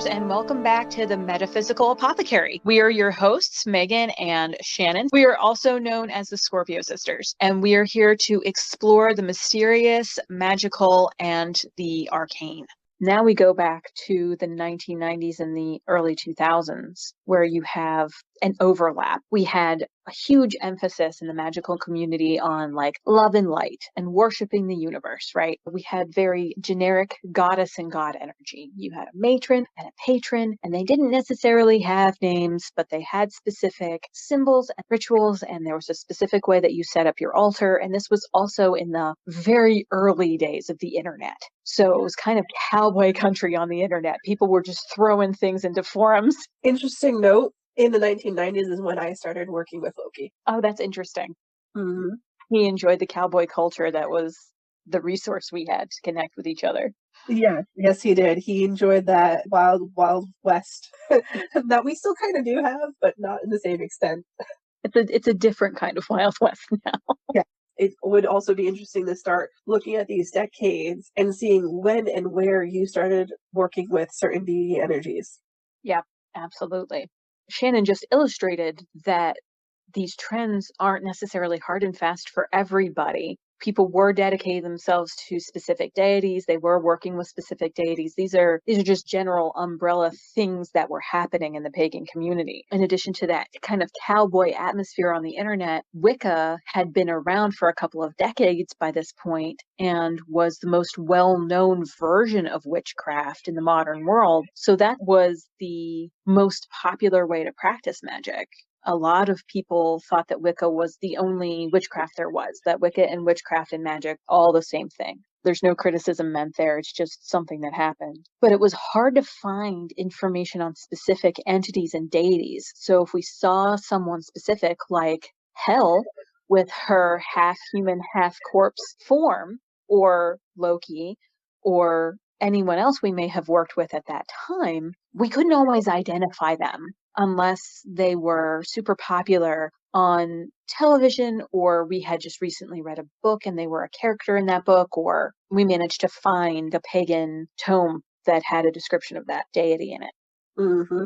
And welcome back to the Metaphysical Apothecary. We are your hosts, Megan and Shannon. We are also known as the Scorpio Sisters, and we are here to explore the mysterious, magical, and the arcane. Now we go back to the 1990s and the early 2000s, where you have an overlap. We had a huge emphasis in the magical community on like love and light and worshiping the universe, right? We had very generic goddess and god energy. You had a matron and a patron, and they didn't necessarily have names, but they had specific symbols and rituals, and there was a specific way that you set up your altar. And this was also in the very early days of the internet. So it was kind of cowboy country on the internet. People were just throwing things into forums. Interesting note, in the 1990s is when I started working with Loki. Oh, that's interesting. Mm-hmm. He enjoyed the cowboy culture. That was the resource we had to connect with each other. Yes, he did. He enjoyed that wild, wild west that we still kind of do have, but not in the same extent. It's a different kind of Wild West now. Yeah. It would also be interesting to start looking at these decades and seeing when and where you started working with certain deity energies. Yeah, absolutely. Shannon just illustrated that these trends aren't necessarily hard and fast for everybody. People were dedicating themselves to specific deities. They were working with specific deities. These are just general umbrella things that were happening in the pagan community. In addition to that kind of cowboy atmosphere on the internet, Wicca had been around for a couple of decades by this point and was the most well-known version of witchcraft in the modern world. So that was the most popular way to practice magic. A lot of people thought that Wicca was the only witchcraft there was, that Wicca and witchcraft and magic, all the same thing. There's no criticism meant there. It's just something that happened. But it was hard to find information on specific entities and deities. So if we saw someone specific like Hel with her half human, half corpse form, or Loki, or anyone else we may have worked with at that time, we couldn't always identify them unless they were super popular on television, or we had just recently read a book and they were a character in that book, or we managed to find a pagan tome that had a description of that deity in it. Mm-hmm.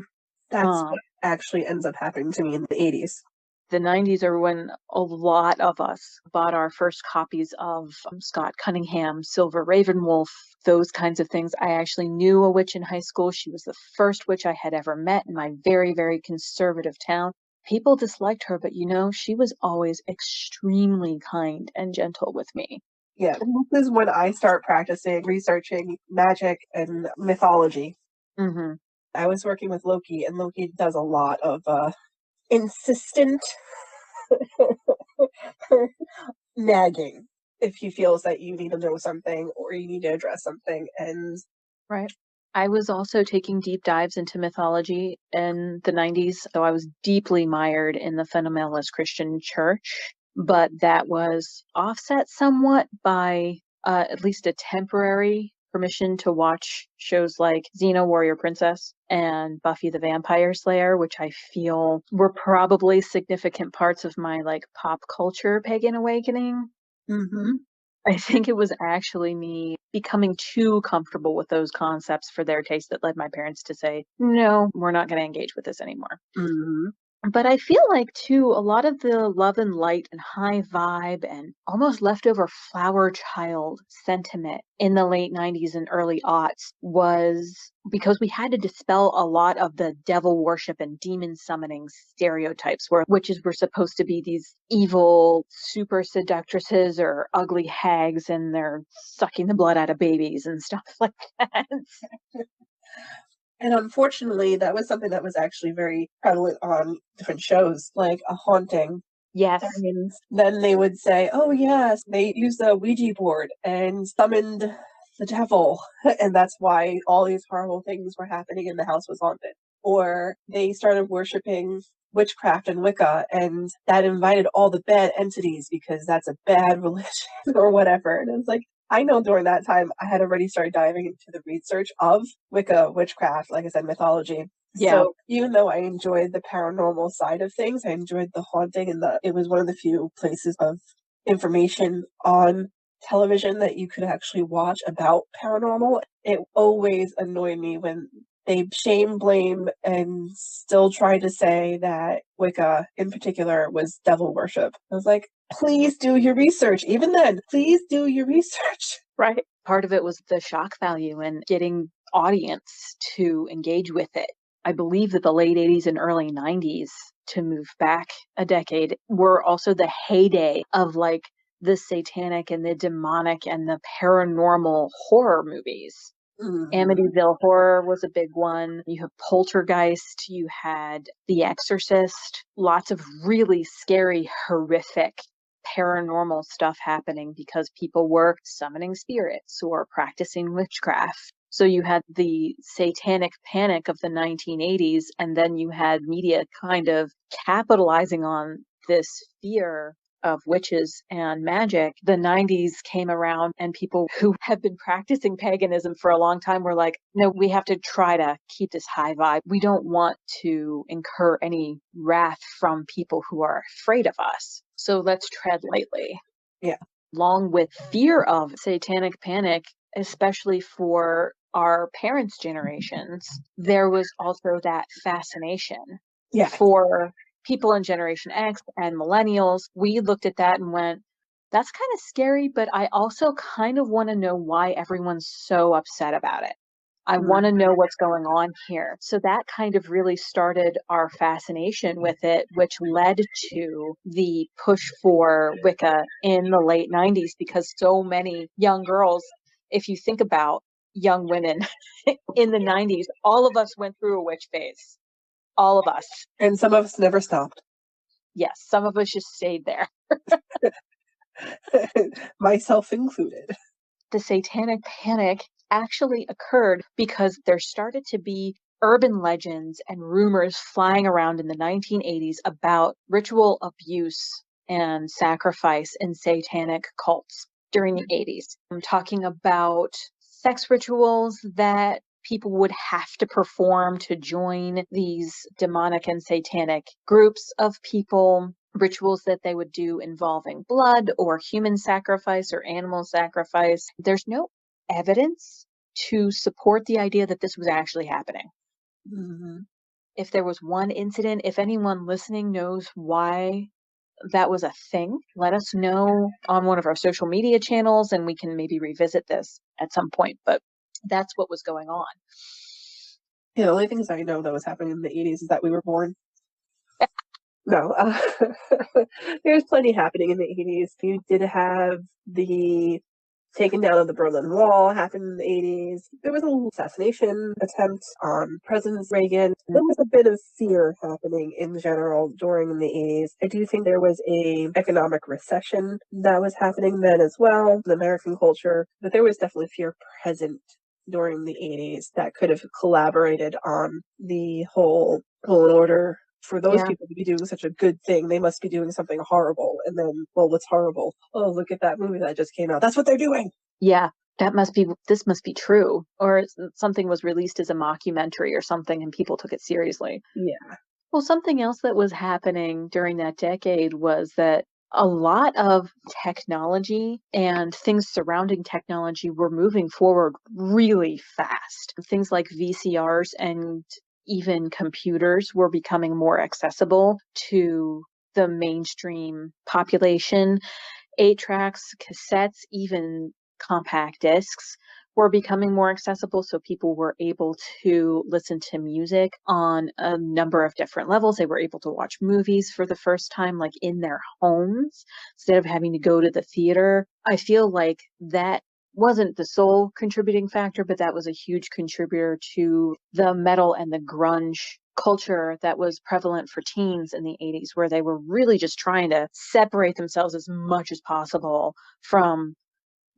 That's what actually ends up happening to me in the 80s. The 90s are when a lot of us bought our first copies of Scott Cunningham, Silver Ravenwolf, those kinds of things. I actually knew a witch in high school. She was the first witch I had ever met in my very, very conservative town. People disliked her, but she was always extremely kind and gentle with me. Yeah, this is when I start practicing, researching magic and mythology. Mm-hmm. I was working with Loki, and Loki does a lot of insistent nagging if he feels that you need to know something or you need to address something. And right. I was also taking deep dives into mythology in the 90s, so I was deeply mired in the fundamentalist Christian church, but that was offset somewhat by at least a temporary permission to watch shows like Xena Warrior Princess and Buffy the Vampire Slayer, which I feel were probably significant parts of my like pop culture pagan awakening. mm-hmm. I think it was actually me becoming too comfortable with those concepts for their taste that led my parents to say, no, we're not going to engage with this anymore. Mm-hmm. But I feel like, too, a lot of the love and light and high vibe and almost leftover flower child sentiment in the late 90s and early aughts was because we had to dispel a lot of the devil worship and demon summoning stereotypes where witches were supposed to be these evil super seductresses or ugly hags and they're sucking the blood out of babies and stuff like that. And unfortunately, that was something that was actually very prevalent on different shows, like A Haunting. Yes. And then they would say, oh, yes, they used the Ouija board and summoned the devil. And that's why all these horrible things were happening and the house was haunted. Or they started worshiping witchcraft and Wicca, and that invited all the bad entities because that's a bad religion or whatever. And it's like, I know during that time I had already started diving into the research of Wicca, witchcraft, like I said, mythology. Yeah. So even though I enjoyed the paranormal side of things, I enjoyed the haunting, and it was one of the few places of information on television that you could actually watch about paranormal. It always annoyed me when they shame, blame, and still try to say that Wicca in particular was devil worship. I was like, please do your research. Even then, please do your research. Right. Part of it was the shock value and getting audience to engage with it. I believe that the late 80s and early 90s, to move back a decade, were also the heyday of like the satanic and the demonic and the paranormal horror movies. Amityville Horror was a big one. You have Poltergeist, you had The Exorcist, lots of really scary, horrific paranormal stuff happening because people were summoning spirits or practicing witchcraft. So you had the satanic panic of the 1980s, and then you had media kind of capitalizing on this fear of witches and magic. The 90s came around, and people who have been practicing paganism for a long time were like, no, we have to try to keep this high vibe. We don't want to incur any wrath from people who are afraid of us. So let's tread lightly. Yeah. Along with fear of satanic panic, especially for our parents' generations, there was also that fascination for people in Generation X and millennials. We looked at that and went, that's kind of scary, but I also kind of want to know why everyone's so upset about it. I want to know what's going on here. So that kind of really started our fascination with it, which led to the push for Wicca in the late 90s, because so many young girls, if you think about young women in the 90s, all of us went through a witch phase. All of us. And some of us never stopped. Yes, some of us just stayed there. Myself included. The satanic panic actually occurred because there started to be urban legends and rumors flying around in the 1980s about ritual abuse and sacrifice in satanic cults during the 80s. I'm talking about sex rituals that people would have to perform to join these demonic and satanic groups of people, rituals that they would do involving blood or human sacrifice or animal sacrifice. There's no evidence to support the idea that this was actually happening. If there was one incident, if anyone listening knows why that was a thing, let us know on one of our social media channels and we can maybe revisit this at some point. But that's what was going on. Yeah, the only things I know that was happening in the 80s is that we were born. No, there's plenty happening in the 80s. You did have the taking down of the Berlin Wall happened in the 80s. There was an assassination attempt on President Reagan. There was a bit of fear happening in general during the 80s. I do think there was a economic recession that was happening then as well in American culture, but there was definitely fear present during the 80s that could have collaborated on the whole Law and Order. For those people to be doing such a good thing, they must be doing something horrible. And then, well, what's horrible? Oh, look at that movie that just came out. That's what they're doing. Yeah, this must be true. Or something was released as a mockumentary or something and people took it seriously. Yeah. Well, something else that was happening during that decade was that a lot of technology and things surrounding technology were moving forward really fast. Things like VCRs and even computers were becoming more accessible to the mainstream population. 8-tracks, cassettes, even compact discs were becoming more accessible, so people were able to listen to music on a number of different levels. They were able to watch movies for the first time, like in their homes, instead of having to go to the theater. I feel like that wasn't the sole contributing factor, but that was a huge contributor to the metal and the grunge culture that was prevalent for teens in the 80s, where they were really just trying to separate themselves as much as possible from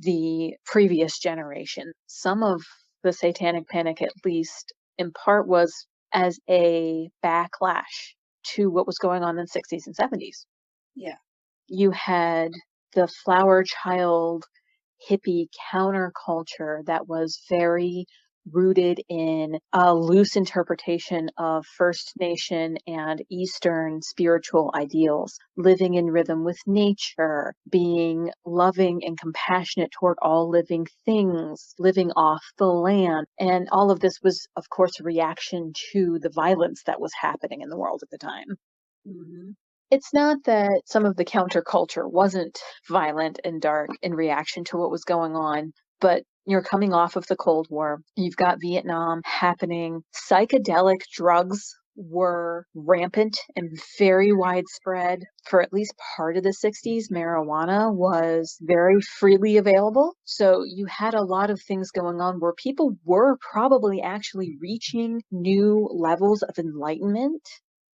the previous generation. Some of the satanic panic, at least in part, was as a backlash to what was going on in the 60s and 70s. Yeah. You had the flower child hippie counterculture that was very rooted in a loose interpretation of First Nation and Eastern spiritual ideals, living in rhythm with nature, being loving and compassionate toward all living things, living off the land. And all of this was, of course, a reaction to the violence that was happening in the world at the time. Mm-hmm. It's not that some of the counterculture wasn't violent and dark in reaction to what was going on, but you're coming off of the Cold War. You've got Vietnam happening. Psychedelic drugs were rampant and very widespread. For at least part of the 60s, marijuana was very freely available. So you had a lot of things going on where people were probably actually reaching new levels of enlightenment,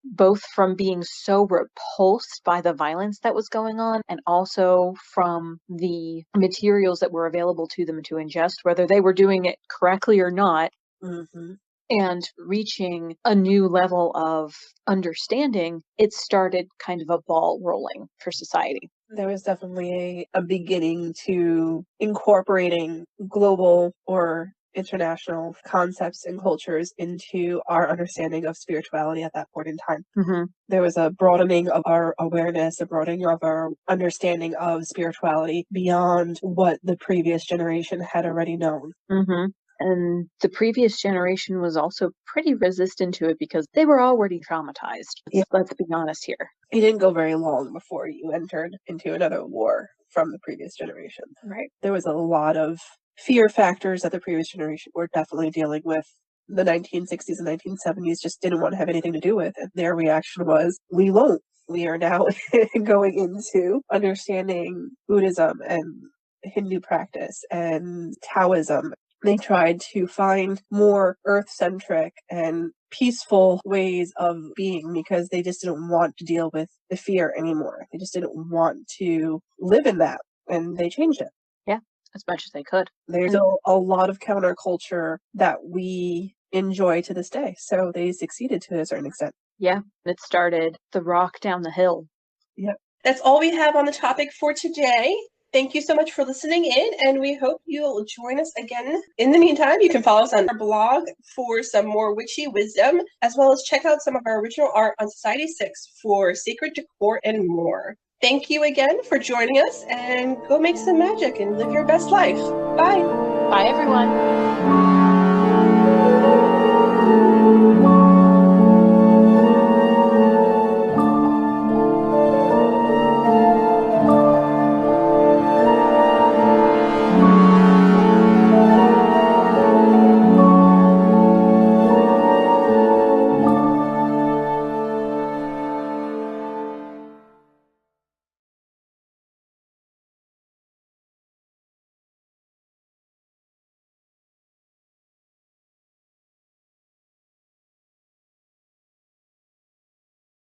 both from being so repulsed by the violence that was going on and also from the materials that were available to them to ingest, whether they were doing it correctly or not, Mm-hmm. and reaching a new level of understanding. It started kind of a ball rolling for society. There was definitely a beginning to incorporating global or international concepts and cultures into our understanding of spirituality at that point in time. Mm-hmm. There was a broadening of our awareness, a broadening of our understanding of spirituality beyond what the previous generation had already known. Mm-hmm. And the previous generation was also pretty resistant to it because they were already traumatized. Yeah. Let's be honest here. It didn't go very long before you entered into another war from the previous generation. Right. There was a lot of fear factors that the previous generation were definitely dealing with. The 1960s and 1970s just didn't want to have anything to do with, and their reaction was, we won't. We are now going into understanding Buddhism and Hindu practice and Taoism. They tried to find more earth-centric and peaceful ways of being because they just didn't want to deal with the fear anymore. They just didn't want to live in that, and they changed it. Yeah, as much as they could. There's still a lot of counterculture that we enjoy to this day, so they succeeded to a certain extent. Yeah, it started the rock down the hill. Yep. That's all we have on the topic for today. Thank you so much for listening in, and we hope you'll join us again. In the meantime, you can follow us on our blog for some more witchy wisdom, as well as check out some of our original art on Society 6 for sacred decor and more. Thank you again for joining us, and go make some magic and live your best life. Bye! Bye, everyone!